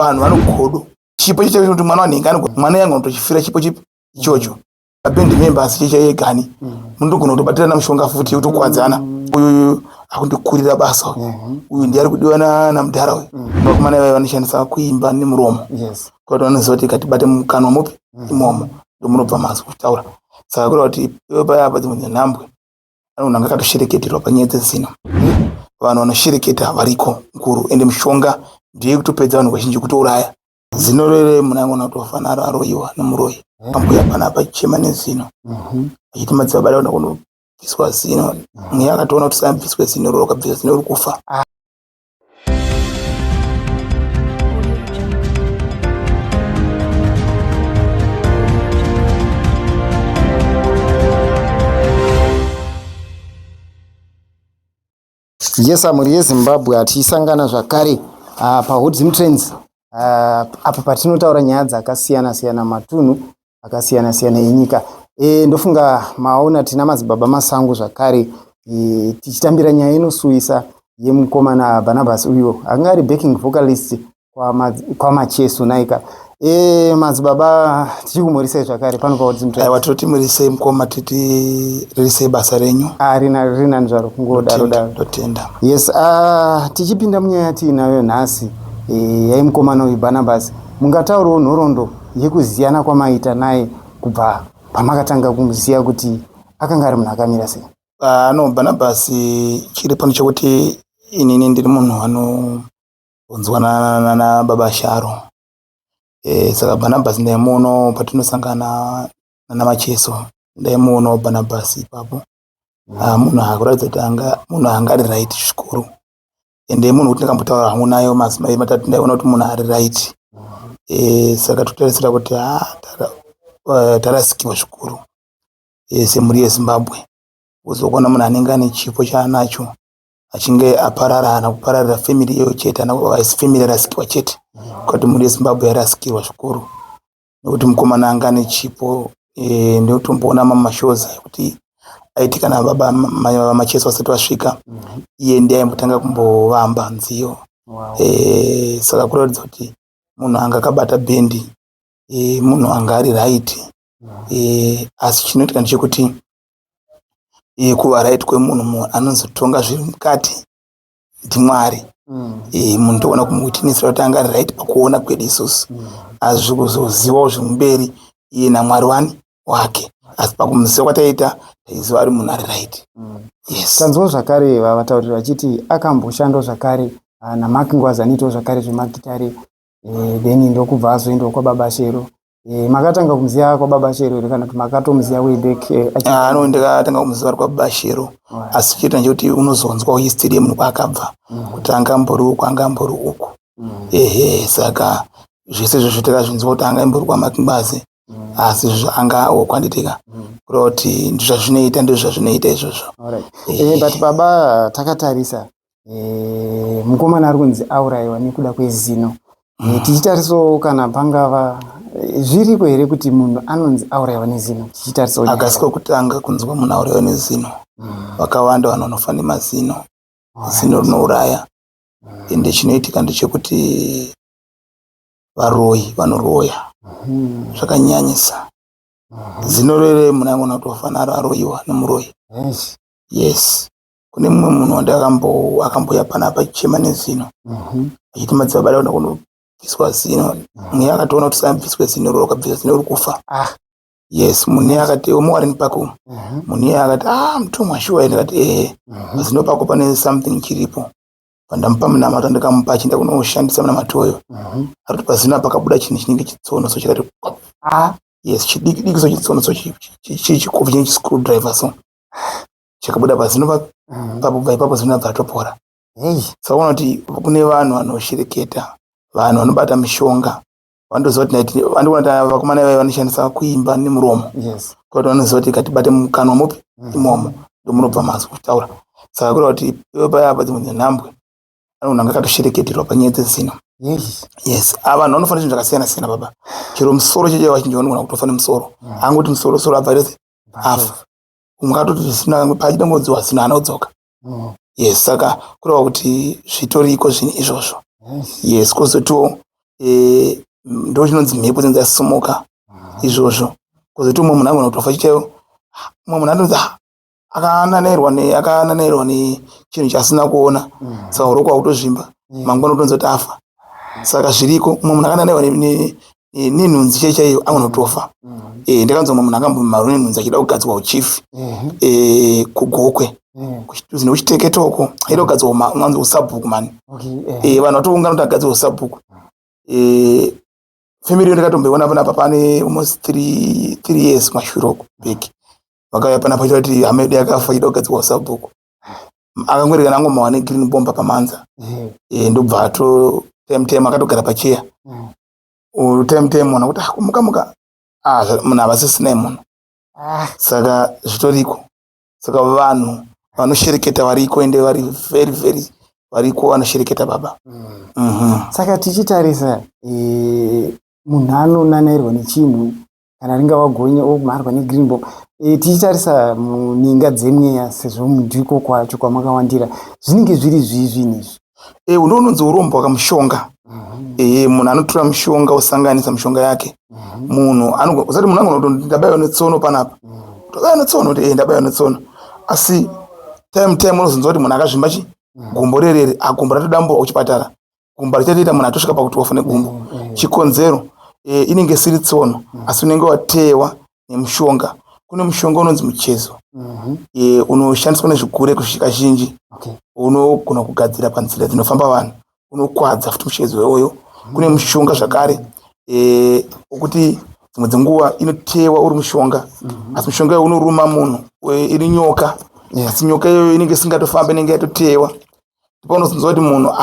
vanhu vanogodo chipo chicho kuti mwana wanhenga mwana yangu anotochifira chipo chipi ichocho apendi members chichaegani munogona kutobatirana mushonga futi utokwadzana uyu akundikurira basa uyu ndiye ari kudiwa namudhara uyu vakomana ivai vanoshandisa kuimba nemuromo kuti vanoziva kuti katibate mukanwa mupi imomo ndomunobva mazwi kutaura saka kureva kuti iwe paya padzimwe dzenhambwe anhu anga akatoshereketerwa panyaya dzezino vanhu vanoshereketa variko mukuru ende mushonga ndiye kutopedza vanhu vazhinji kutouraya zino rere munhu angona kutofanira aroyiwa nemuroyi ambuya panapa chichema nezino achiti madzibaba daona kunobviswa zino mweya akatoona kuti sambviswe zino roro kabvisa zino riri kufa. Yes, amuri yeZimbabwe atisangana zvakare paHood Trends apa patinotaura nyaya dzakasiyana-siyana matunhu akasiyana-siyana enyika. Ndofunga maona tina madzibaba masango zvakare tichitambira nyaya inosuwisa yemukomana Barnabas uyo anga ari backing vocalist kwamacheso naika. Madzibaba tichikumorisai zvakare pano paHood Trends. Aiwa totimurisei mukoma tiririsei basa renyu. Rina njaro kungodaro totenda. Yes, tichipinda munyaya tiinayo nhasi yaimukomana uyu Barnabas, mungataurawo nhoroondo yekuziyana kwamaita naye kubva pamakatanga kumuziya kuti akanga ari munhu akamira sei? Barnabas chiri pano chekuti inini ndiri munhu anobvunzwana nababa Sharo. Saka Barnabas ndaimuonawo patinosangana namacheso, ndaimuonawo Barnabas ipapo munhu akuratidza kuti munhu anga ari right zvikuru ende munhu kuti ndakambotaura hangu nayo mazimai matatu ndaiona kuti munhu ari right. Saka totarisira kuti tarasikirwa zvikuru semhuri yeZimbabwe uzokuona munhu anenge ane chipo chaanacho achinge aparara kupararira family iyo chete family yarasikirwa chete kuti mhuri yeZimbabwe yarasikirwa zvikuru nekuti mukomana anga ane chipo ndotomboona mamashows kuti aitika nababa macheso asati vasvika iye ndiye aimbotanga kumbovamba nziyo. Saka kuratidza kuti munhu anga akabata bendi munhu anga ari right. Asi chinoitika ndechekuti kuva right kwemunhu anozotonga zviri mukati ndiMwari. Munhu toona kumutinisira kuti anga ari right pakuona kwedu isusu asi zvikuzozivawo zvimumberi iye naMwari wake asi pakumuziva kwataita taiziva ari munhu ari right. Yes. Tanzwa zvakare vavataurira vachiti akamboshandawo zvakare naMark Ngwazi anoitawo zvakare zvemagitare then ndokubva azoendawo kwababa Shero. Makatanga kumuziva kwababa Shero ere kana kuti makatomuziva way back? Ndakatanga kumuziva kwababa Shero asi chete ndechekuti unozonzwa history yemunhu kwaakabva kuti anga ambori uku anga ambori uku. Saka zvese zvozvo takazvinzwa kuti anga ambori kwaMark Ngwazi asi anga kwanditika kuti ndozvazvinoita izvozvo. But baba takatarisa mukomana ari kunzi aurayiwa nekuda kwezino. Tichitarisawo kana pangava zviriko here kuti munhu anonzi aurayiwa nezino? Tichitarisawo akasika kutanga kunzwa munhu aurayiwa nezino vakawanda vanhu vanofa nemazino. Zino rinouraya ende chinoitika ndechekuti varoyi vanoroya zvakanyanyisa. Zino rere munhu angona kutofanira aroyiwa nemuroyi. Yes. Kune mumwe munhu akamboya panapa chichema nezino achiti madzibaba daona kunobviswa zino mweya akatoona kuti sambviswe zino roro kabvisa zino riri kufa. Yes, munhu akati omuwarini pako munhu iye akati mutumwa shuwa ndakati zino pako pane something chiripo pandamupa munamato ndakamupa achinda kunoshandisa munamatoyo arikuti pazino apa pakabuda chinhu chinenge chitsono so chikati yes chidiki so chitsono so chikofu chinenge screwdriver so chakabuda pazino papo ipapo zino abva atopora. Saka unoona kuti kune vanhu vanoshereketa vanhu vanobata mishonga vandoziva kuti vandoona kuti vakomana ivai vanoshandisa kuimba nemuromo kuti vanoziva kuti katibate mukanwa mupi imomo ndomunobva mazwi kutaura. Saka kureva kuti iwe paya padzimwe dzenhambwe vanhu anga akatoshereketerwa panyaya dzezino. Yes, vanhu vanofanira zvinhu zvakasiyana-siyana baba. Chero musoro cheche vazhinji vanogona kutofa musoro angoti musoro abva rese afa ungatoti zino pachida ngodziwa zino haana kudzoka. Yes, saka kureva kuti zvitoriko zvinhu izvozvo. Yes, kozotiwo ndo chinonzi mhepo dzinenge dzasimuka izvozvo. Kozoti umwe munhu anogona kutofa chichaiwo, umwe munhu anonzi akananirwa nechinhu chasina kuona, saka uroko hwautozvimba, mangwana utonzi kuti afa. Saka zviriko, umwe munhu akananirwa nenhunzi chaiyo agona kutofa. Ndakanzwa umwe munhu akambomharwa nenhunzi achida kugadzirwa uchifi kugokwe nekuchiteketo uko, aida kugadzirwa unganzi usabhuku mani. Vanhu vatoungana kuti agadzirwa usabhuku. Family ndakatomboiona panapa pane almost 3 years mashure uko beki. Vakauya panapa achida kuti hama yedu yakafa achida kugadzirwa usabhuku. Akangorega nangomawa negreen bomba pamanza. Ndobva time akatogara pacheya. Time mwana kuti kumuka munhu havasisinai munhu. Saka zvitoriko. Saka vanhu vanoshereketa variko ende vari very very variko vanoshereketa baba. Saka tichitarisa munhu anonanairwa nechinhu kana ringava gonye omharwa negreen bomb, tichitarisa muninga dzemweya sezvo mudhiko kwacho kwamakawandira, zvinenge zviri zvinezvi. Unononzi urombo wakamushonga. Munhu anotora mushonga osanganisa mushonga yake. Munhu usati munhu anogona kuti ndabaywa netsono panapa. Ndabaywa netsono kuti ndabaywa netsono. Asi time unozonzwa kuti munhu akazvimba gumbo rerere, gumbo ratodamburwa kuchipatara. Gumbo richatoita munhu atosvika pakuti wafa negumbo. Chikonzero inenge isiri tsono, asi unenge watewa nemushonga. Kune mushonga unonzi muchezo. Unoshandiswa nezvigure kusvika zhinji. Unogona kugadzira panzira dzinofamba vanhu. Unokwadza futi muchezo iwoyo. Kune mushonga zvakare wokuti dzimwe dzenguva inotewa uri mushonga, asi mushonga iwoyo unoruma munhu, iri nyoka. Asi nyoka iyoyo inenge isingatofambi, inenge yatotewa. Ndipo unozonzwa kuti munhu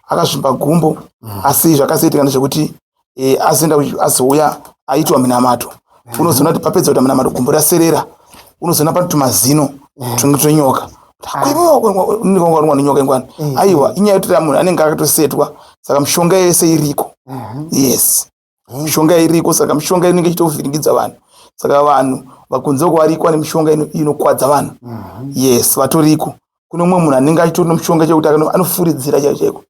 akazvimba gumbo, asi zvakasaitika ndezvekuti azouya aitwa minamato. Unozoona kuti papedza kuita minamato gumbo raserera, unozoona pane tumazino tunenge tonyoka. Nyoka ingwani. Aiwa, inyaya yekuti munhu anenge akatosetwa, saka mushonga yese iriko. Yes. Mushonga iriko, saka mushonga inenge ichitovhiringidza vanhu. Saka vanhu vakunze kwarikwa nemushonga inokwadza vanhu. Yes, vatoriko. Kune umwe munhu anenge achitori nemushonga chekuti anofuridzira chaiko.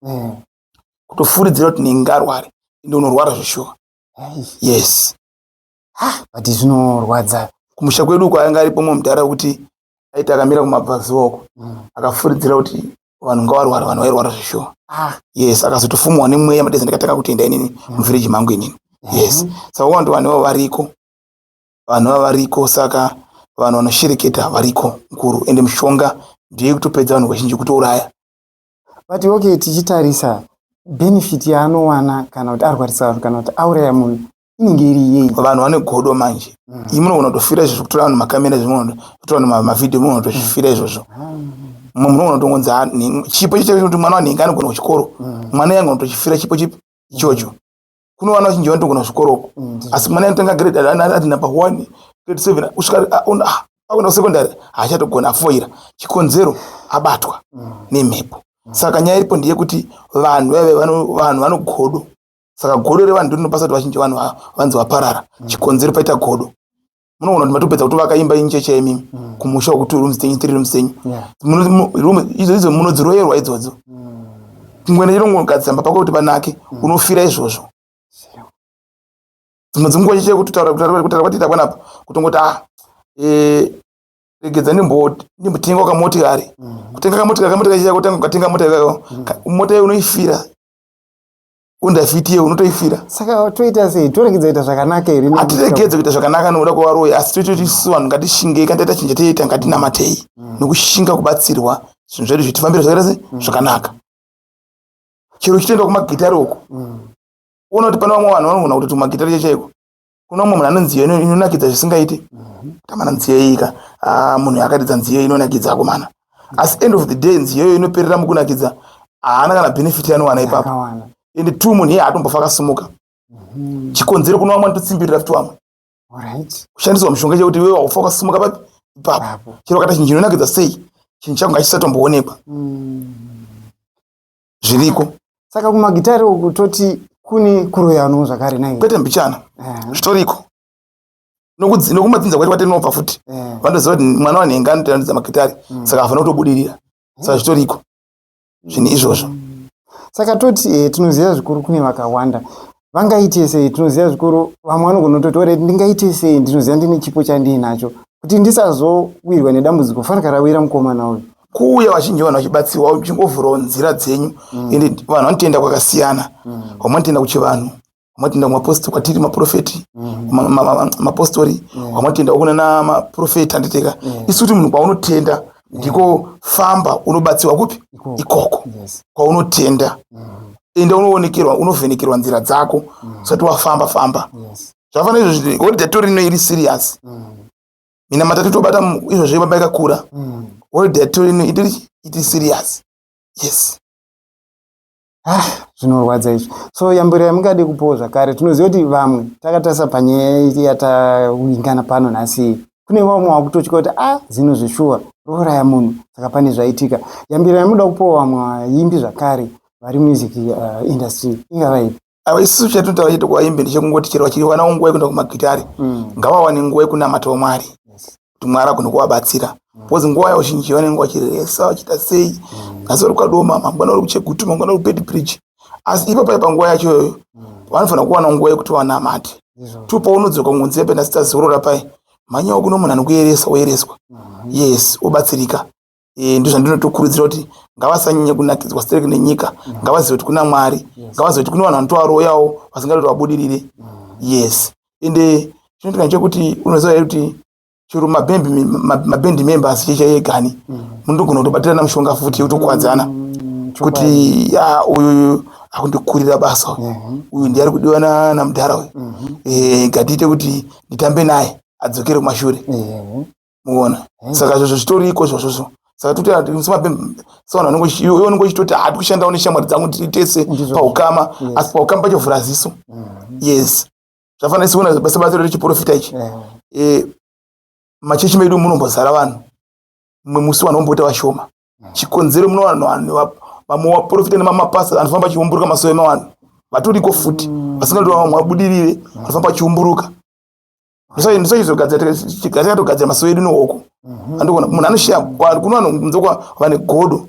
Kutofuridzira kuti ningarware, ndio unorwara zvishoma. Yes. But zvinorwadza. Kumusha kwedu kwaanga aripo mumwe mutara kuti aita akamira kumabvazuva uko, akafuridzira kuti vanhu ngavarwara, vanhu vairwara zvishoma. Yes, akazotofumwa nemweya madezi ndakataka kutoenda inini muvhiriji mangu inini. Yes. Saka vanhu variko. Vanhu variko, saka vanhu vanoshereketa variko nkuru, ende mushonga ndiye kutopedza vanhu vazhinji kutouraya. But okay, tichitarisa benefit yaanowana kana kuti arwarisa vanhu kana kuti auraya munhu inenge iri yei? Vanhu vane godo manje. Munogona kutofira izvozvo, kutora vanhu makamera zvimwe, kutora vanhu mavhidhiyo munogona kutozvifira izvozvo. Munogona kutongonza chipo kuti mwana wanhenga anogona kuchikoro, mwana yangona kutochifira chipo ichocho. Kuno vana vazhinji vanotogona kuchikoroko, asi mwana anotanga grade ati number 1, grade 7 kusvika akwenda kusekondari haachatogona afoira. Chikonzero abatwa nemhepo. Saka nyaya iripo ndiye kuti vanhu vano godo. Saka godo revanhu ndiro rinopasa kuti vazhinji vanhu vanzi vaparara. Chikonzero paita godo. Munogona kuti matopedza kuti vakaimba incheche yemimi kumusha wokuti rooms 3 rooms 10. Idzo munodziroyerwa idzodzo. Kumwe nechirongogadzamba pako kuti panake unofira izvozvo. Dzimwe dzenguva chiche kutaura kuti panapa kutongoti regedza ndimbotenga kamotikari. Kutenga kamotikari chiche kutanga ukatenga mota iyoyo unoifira. Undafiti iye unotoifira. Saka toita sei? Toregedza kuita zvakanaka here? Hatiregedze kuita zvakanaka nokuda kuvaroyi, asi totisu vanhu ngatishinge kantaita chinja toita ngatinamatei nokushinga kubatsirwa zvinhu zvedu zvitifambira zvakaita zvakanaka. Chero chitoenda kumagitari uko. Unoona kuti pane vamwe vanhu vanogona kuti magitari chaiko. Kuna umwe munhu ane nziyo inonakidza zvisingaiti. Tamana nziyo iyika. Munhu akatidza nziyo inonakidza akomana. Asi end of the day nziyo inoperera mukunakidza. Haana kana benefit yanowana ipapo. Ende tu munhu iye hatombofa akasimuka. Chikonzero kuna vamwe anototsimbirira futi vamwe. Kushandiswa mushonga chekuti wewe waufa wakasimuka papi ipapo. Chero kata chinhu chinonakidza sei, chinhu changu ngachisatomboonekwa. Zviriko. Saka kumagitari uku toti kune kuroyano zvakare naye. Kwete mbichana. Zvitoriko. Nokumadzinza kwete kwatinobva futi. Vandoziva kuti mwana wanhenga anotoratidza magitari, saka afana kutobudirira. Saka zvitoriko. Zvinhu izvozvo. Saka toti tinoziva zvikuru kune vakawanda. vangaite sei? Tinoziva zvikuru vamwe vanogona kutoti ndingaite sei, ndinoziva ndine chipo chandinacho kuti ndisazowirwa nedambudziko fanira rawira mukomana uyu. Kuuya vazhinji vanhu vachibatsirwa uchingovhurawo nzira dzenyu ende vanhu vanotenda kwakasiyana. Vamwe vanotenda kuchivanhu, vamwe vanotenda kumapostori kwatiri maprofeti mapostori, vamwe vanotenda kunana maprofeti anditeka. Isu kuti munhu kwaunotenda ndiko famba unobatsirwa kupi ikoko kwaunotenda ende unoonekerwa unovhenekerwa nzira dzako usati wafamba. Zvafanira izvozvi wori dhatori ino iri serious. Mina matatu tobata izvozvi baba ikakura. Wori dhatori ino iri serious. Yes. Zvinorwadza izvi. So yambiro yamungade kupawo zvakare, tinoziva kuti vamwe takatarisa panyaya yataungana pano nhasi, kune vamwe vakutotya kuti zino zvishuwa rouraya munhu, saka pane zvaitika. Yambiro yamuda kupawo vamwe vaimbi zvakare vari music industry ingava ipi? Isusu chatinotaura chete kuvaimbi ndechekungoti chero vachiri vanawo nguva yekuenda kumagitari ngavawane nguva yekunamata Mwari kuti Mwari agone kuvabatsira. Because nguva yawo zhinji vanenge vachiresa vachiita sei, nhasi vari kukadoma, mangwana vari kuChegutu, mangwana vari kuBedbridge. Asi ipapo panguva yacho iyoyo vanofanira kuwana nguva yekuti vanamate. Paunodzorwa kunze penasita zorora pai manyawo kuno munhu anokueresa woereswa. Yes, obatsirika. Ndozvandinotokurudzira kuti ngavasanyanye kunakidzwa stereki nenyika, ngavazive kuti kuna Mwari, ngavazive kuti kuna vanhu vanotovaroyawo vasingati vabudirire. Yes. Ende chinoitika chekuti unoziva here kuti chero mabendi members chechayegani munogona kutobatirana mushonga futi utokuwadzana kuti uyu akundikurira basa, uyu ndiye ari kudiwa namudhara uyu, ngatiite kuti nditambe naye adzokere kumashure. Muona, saka zvozvo zvitoriko zvozvo. Saka toti sevanhu vanenge uchitoti tikushandawo neshamwari dzangu titese paukama, asi paukama pacho vhura ziso. Yes. Zvafanira siona basa rechiprofita ichi. Machechi medu munombozara vanhu, mumwe musi vanhu vombota vashoma. Chikonzero muno vanhu vamwe vaprofita nemamapasa anofamba achiumburuka masowe mavanhu vatoriko futi vasingati vamwe vabudirire vanofamba achiumburuka. Ndosachizogadzira masowe edu nehoko. Andogona munhu anoshaya kuno vanhu vane godo.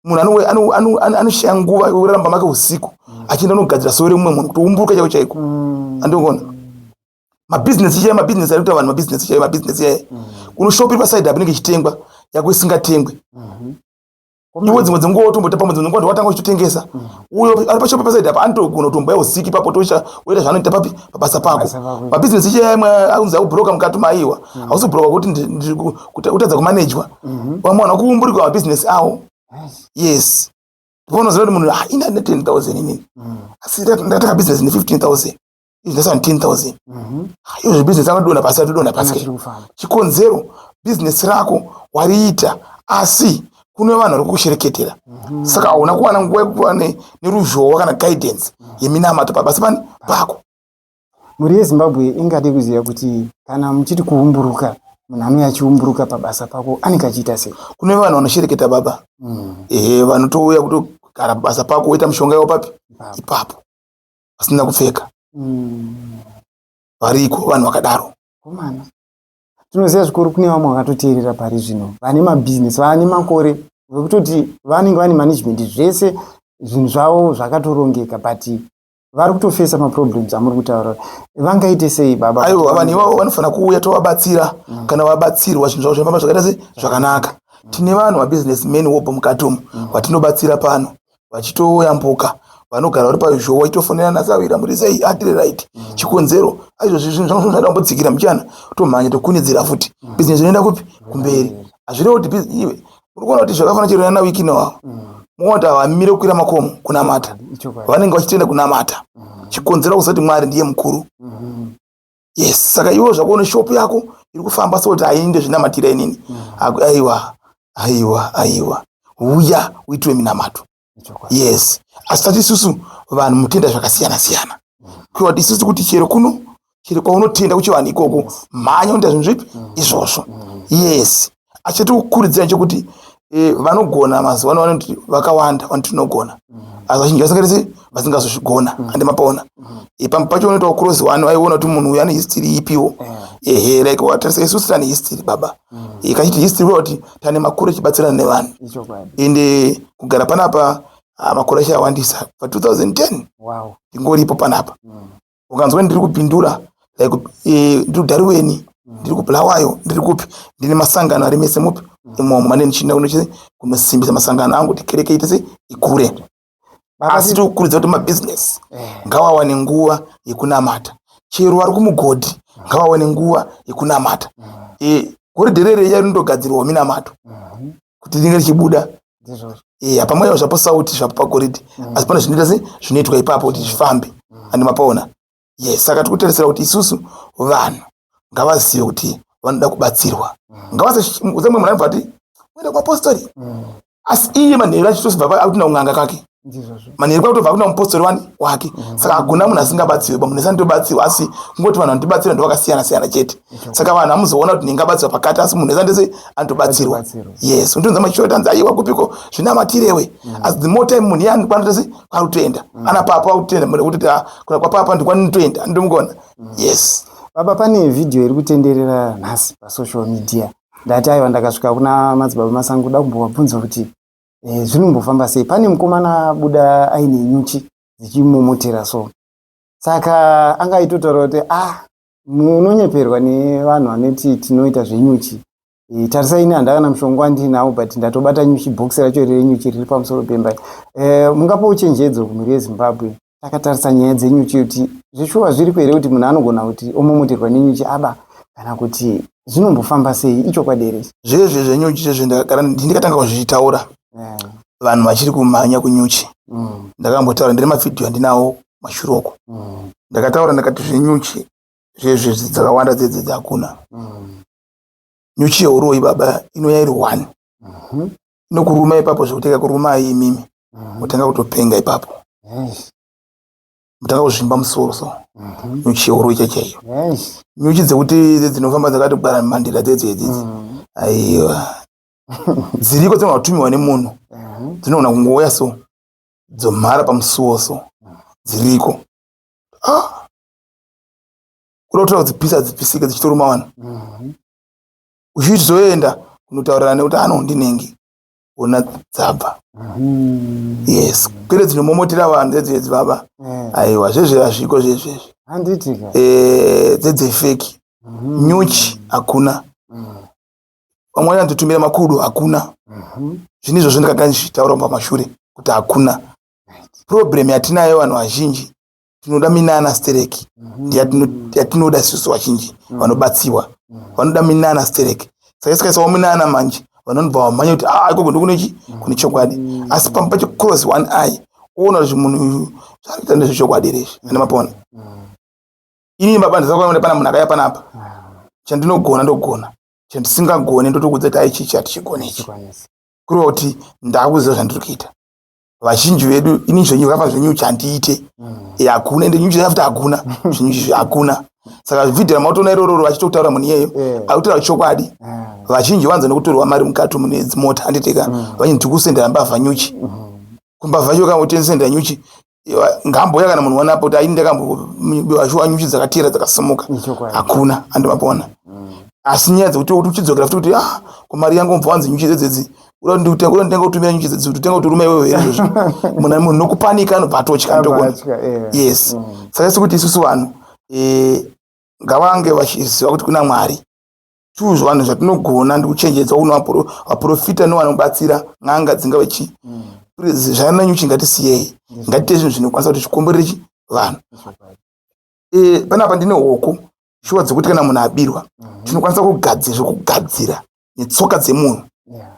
Munhu anoshaya nguva yekuraramba make usiku achienda nogadzira sowe remumwe munhu kuti umburuka chaiko chaiko. Andogona mabhizinesi chaiye mabhizinesi ari kuita vanhu mabhizinesi chaiye mabhizinesi chaiye. Unoshopiri pasaidhi apo inenge ichitengwa yako isingatengwe. Iwo dzimwe dzenguva wotombotapa mudzi dzenguva watanga uchitotengesa. Uyo ari pashopi pasaidhi apa anotogona kutombaya usiku ipapo woita zvaanoita papi pabasa pako. Mabhizinesi chaiye amwe akunzi akubhuroka mukati maiwa. Hausi kubhuroka kuti utadza kumanejwa. Vamwe vanhu vakuumburirwa mabhizinesi avo. Yes. Unoziva kuti munhu ina 10,000 inini. Asi ndatanga bhizinesi ne15,000. Ndasa 10,000. Iyo zvibusiness anodona pasi atodona pasi. Chikonzero business rako wariita asi kune vanhu vari kukushereketera. Saka hauna kuwana nguva yekuva neruzhowa kana guidance yeminamato pabasa pani pako. Mhuri yeZimbabwe ingade kuziva kuti kana muchiti kuumburuka, munhu anouya achiumburuka pabasa pako anenge achiita sei? Kune vanhu vanoshereketa baba. Vanotouya kutogara pabasa pako woita mushonga yavo papi ipapo vasina kupfeka. Variko vanhu vakadaro. Komana. Tinoziva zvikuru kune vamwe vakatoteerera pari zvino. Vane mabhizinesi, vane makore vekutoti vanenge vane management zvese zvinhu zvavo zvakatorongeka but vari kutofesa maproblems amuri kutaura. Vangaite sei baba? Aiwa vanhu ivavo vanofanira kuuya tovabatsira kana vabatsirwa zvinhu zvavo zvifamba zvakaita sei zvakanaka. Tine vanhu mabusinessmen wobva mukati umu vatinobatsira pano vachitoyambuka. Vanogara vari pazhowa itofonera nasawira muri sei atire right. Chikonzero aizvozvi zvinhu zvangu zvinoda kumbotsikira muchana tomhanya tokunidzira futi business inoenda kupi kumberi. Hazvirevo kuti iwe uri kuona kuti zvakafanira chero na wiki inowawo muona kuti havamire kukwira makomo kunamata vanenge vachitenda kunamata. Chikonzero kusati Mwari ndiye mukuru. Yes. Saka iwo zvakaona shopu yako iri kufamba so kuti hainde zvinamatira inini. Aiwa uya uitwe minamato. Yes. Asi tati isusu vanhu mutenda zvakasiyana siyana. Kuva kuti isusu kuti chero kuno chero kwaunotenda kuchivanhu ikoko mhanya unoita zvinhu zvipi izvozvo. Yes. Achitikukurudzira chekuti vanogona mazuva ano vanoti vakawanda vanhu tinogona. Asi vazhinji vasingatese vasingazozvigona handi mapaona. Pamwe pacho unoitawo cross one aiona kuti munhu uyu ane history ipiwo. Like watarisa isusu tane history baba. Kachiti history kuti tane makuru echibatsirana nevanhu. Ende kugara panapa makore achawandisa pa 2010 wow ndingoripo panapa ukanzwa ndiri kupindura like ndiri Darweni ndiri kuBulawayo ndiri kupi ndine masangano ari mese mupi imomo mane ndichina kunosimbisa masangano angu kuti kereke itese ikure asi tikukurudzira kuti mabusiness ngawawane nguva yekunamata chero vari kumugodhi ngawawane nguva yekunamata goridhe rerei rinotogadzirwa minamato kuti ringe richibuda hapamwewo zvapo sauti zvapo pagoridhe asi pane zvinoitwa ipapo kuti zvifambe andi mapaona yes saka tikuteresera kuti isusu vanhu ngavazive kuti vanoda kubatsirwa ngavazamwe munhu anobva ati uenda kuapostori asi iye manheru achitosibva akutina ung'anga kake manheru kwakutobva akuna mupostori wake saka hakuna munhu asingabatsirwe munhu esanditobatsirwa asi kungoti vanhu vanotibatsira ndo vakasiyana siyana chete saka vanhu hamuzoona kuti ndingabatsirwa pakati asi munhu esandese anotobatsirwa yes untonza machitanza aiwa kupiko zvinamatirewe asi the more time munhu iye anokwanatese kwarutoenda ana papa akutenda kuti kwapapa ndikwanitoenda ndomugona yes baba pane vhidhiyo iri kutenderera nhasi pasocial media ndati aiwa ndakasvika kuna madzibaba masango kuda kumbovabvunza kuti zvinombofamba sei pane mukomana buda aine nyuchi dzichimomotera so saka angaitotaura kuti munonyeperwa nevanhu vanoti tinoita zvenyuchi tarisai ine handakana mushongo wandinawo but ndatobata nyuchi bhokisi racho renyuchi riri pamusoro pemba mungapo uchenjedzo kumhuri yeZimbabwe takatarisa nyaya dzenyuchi kuti zvishuwa zviripo here kuti munhu anogona kuti omomoterwa nenyuchi kana kuti zvinombofamba sei ichokwadi here zvezve zvenyuchi ndikatanga kuzvitaura vanhu vachiri kumhanya kunyuchi ndakambotaura ndine mavhidhiyo andinawo mashuroko ndakataura ndakati zvenyuchi zvezve dzakawanda dzedze hakuna nyuchi yeuroi baba inoya iri 1 inokuruma ipapo zvekuteka kuruma imimi mutanga kutopenga ipapo mutanga kuzvimba musoro so nyuchi yeuroi chachaiyo nyuchi dzekuti dzinofamba dzakatogara mandira dzedzedzidzi aiwa dziriko dzinatumiwa nemunhu dzinogona kungoya so dzomhara pamusuwo so dziriko kutotora kudzipisa dzipisike dzichitoruma vanhu uchizoenda kunotaurirana neutano ndinenge ona dzabva yes kwete dzinomomotera vanhu dzedzedzi baba aiwa zvezve hazviko zvezvezve dzedzefeki nyuchi hakuna vamwe vanototumira makudo hakuna zvinhu izvozvo ndakangazvitaura pamashure kuti hakuna problem yatinayo vanhu vazhinji tinoda minana stereki yatinoda isusu vazhinji vanobatsiwa vanoda minana stereki saka isikaisawo minana manje vanonobva vamhanya kuti ikoko ndokunechi kune chokwadi asi pamba pachicross one eye oona kuti munhu uyu zvaarikuita ndezvechokwadi rezvi ane mapona ini baba ndisakuona pana munhu akaya panapa chandinogona ndogona chandisingagone ndotokudza kuti aichichi hatichigonechi kureva kuti ndakuziva zvandiri kuita vazhinji vedu ini zvenyuchi apa zvenyuchi handiite hakuna ende nyuchi yafuti hakuna zvenyuchi hakuna saka vhidhira mautona irororo vachitotaura munhu iyeyo akutaura chokwadi vazhinji vanza nekutorwa mari mukati mune dzimota handiteka vanyini tikusendera mbavha nyuchi kumbavha iyo kama utensendera nyuchi ngamboya kana munhu wanapo kuti aini ndakambobiwa shuwa nyuchi dzakatera dzakasimuka hakuna andimapona asi nyaya dzekuti uchidzokera futi kuti kumari yangu mbva wanzi nyuchi dzedzedzi nditenga kutumira nyuchi dzedzi kuti utenga kutoruma iwewe izvozvo munhu nokupanika anobva atotya ndogona yes saka sekuti isusu vanhu ngavange vachiziva kuti kuna Mwari chuzvo vanhu zvatinogona ndikuchenjedza uno vaprofita novanobatsira n'anga dzingave chi zvana nyuchi ngatisiyei ngatiite zvinhu zvinokwanisa kuti chikomborere vanhu panapa ndine hoko shuwa dzekuti kana munhu abirwa tinokwanisa kugadzira netsoka dzemunhu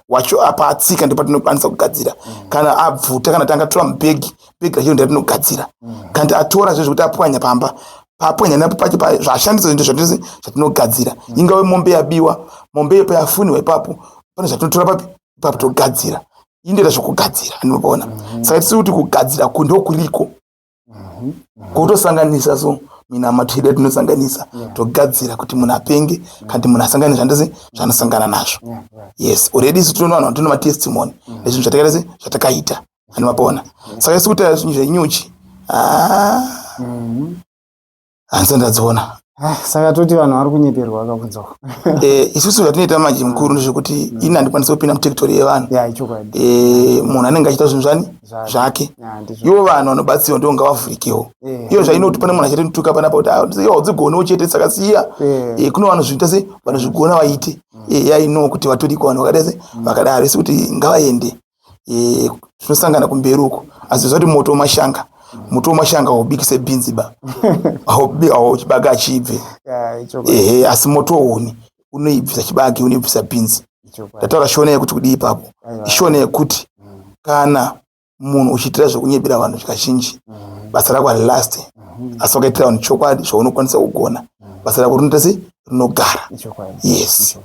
wacho apa atsika ndipo tinokwanisa kugadzira kana abvuta kana tangatora mubhegi racho ndatinogadzira kana atora zvezvekuti apwanya pamba papwanya napo pacho zvashandisa zvinhu zvose zvatinogadzira ingave mombe yabiwa mombe yepo yafuniwa ipapo pane zvatinotora papi ipapo togadzira indoita zvokugadzira andinoona saka tisi kuti kugadzira kundokuriko kutosanganisa so minamato yedu yatinosanganisa togadzira kuti munhu apenge kandi munhu asangane zvandese zvanosangana nazvo yes already isu tinoona vanhu vatino matestimony nezvinhu zvatakaita zvatakaita andimapona saka isi kuti zvinhu zvenyuchi handisa ndadziona Saka toti vanhu vari kunyeperwa akakunzwa. Isusu zvatinoita manje mukuru ndezvekuti ini handikwanisi kupinda muteritori yevanhu. Ichokwadi. Munhu anenge achiita zvinhu zvake. Ivo vanhu vanobatsirwa ndivo ngavavhurikewo. Iyo zvainoti pane munhu achati nituka panapa kuti haudzigonewo chete saka siya. Kuno vanhu zvinoita se vanhu zvigona vaite. Yaino kuti vatoriko vanhu vakadai vakadaro isi kuti ngavaende. Tinosangana kumberi uko. Asi zvati moto wemashanga haubikise bhinzi ba. Hauchibaga achibve. Asi moto wohuni unoibvisa chibage unoibvisa bhinzi. Ndataura shona yekuti kudii ipapo. Ishona yekuti kana munhu uchiitira zvekunyepera vanhu zvakazhinji basa rako harilast. Asi wakaitira vanhu chokwadi zvaunokwanisa kugona basa rako rinoita se rinogara. Yes.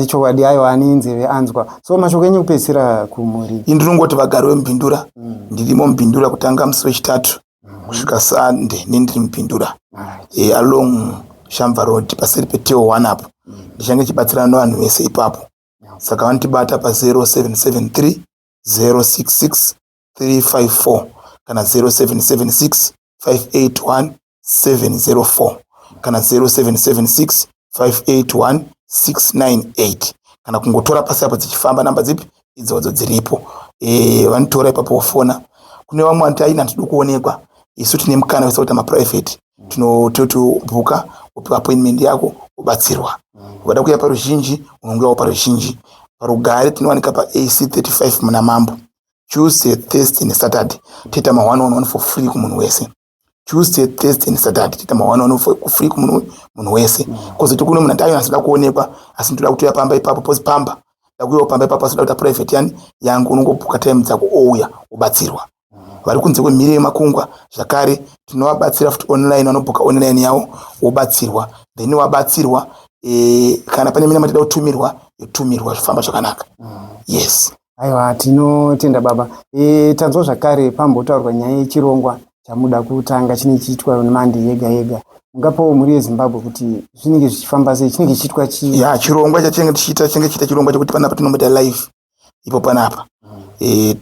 Ichokwadi ayo ane nzeve anzwa. So mashoko enyu kupedzisira kumuri. Ndinongoti vagari veMubhindura. Ndirimo Mubhindura kutanga musi wechitatu kusvika Sunday ndiri Mubhindura. Along Shamva Road paseri peteo 1 apo. Ndichange chibatsirana nevanhu vese ipapo. Saka vanotibata pa 0773 066 354 kana 0776 581 704 kana 0776 581 698 kana kungotora pasi apo dzichifamba namba dzipi idzodzo dziripo. Vanotora ipapo wofona. Kune vamwe vanoti aina ndiri kuonekwa. Isu tine mukana wese kuti maprivate tinotobhuka upiwa appointment yako ubatsirwa. Wada kuya paruzhinji unongoyawo paruzhinji. Parugare tinowanika pa AC 35 muNamambo. Tuesday, Thursday neSaturday tiita ma111 for free kumunhu wese. Tuesday, Thursday neSaturday tiita ma111 for free kumunhu wese. Kozoti kune munhu antayo asida kuonekwa asi ndoda kuti yapamba ipapo pozi pamba. Ndakuyo pamba ipapo asida kuti private yani yangu unongobhuka time dzako ouya ubatsirwa. Vari kunze kwemhiri yemakungwa zvakare tinovabatsira futi online vanobhuka online yavo wobatsirwa. Then wabatsirwa kana pane mina matida kutumirwa yotumirwa zvifamba zvakanaka. Yes. Aiwa tinotenda baba. Tanzwa zvakare pambotaurwa nyaya yechirongwa chamuda kutanga chine chiitwa nemandi yega. Ungapo muri yeZimbabwe kuti zvinenge zvichifamba sei chinenge chiitwa chirongwa chachinge tichiita chirongwa chekuti panapa tinomboita live ipo panapa.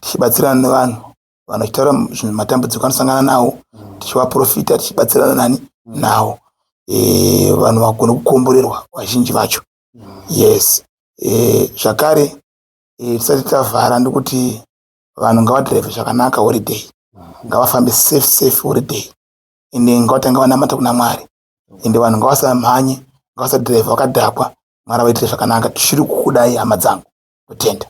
Tichibatsirana nevanhu vanochitaura matambudziko anosangana nawo tichivaprofita tichibatsirana nawo. Vanhu vagone kukomborerwa vazhinji vacho. Yes. Zvakare tisati tavhara ndokuti vanhu ngavadhiraivhe zvakanaka holiday. Ngavafambe safe holiday. Ende ngavatanga vanamata kuna Mwari. Ende vanhu ngavasamhanye, ngavasadhiraivha vakadhakwa. Mwari vaitire zvakanaka. Tichiri kukudai hama dzangu. Kutenda.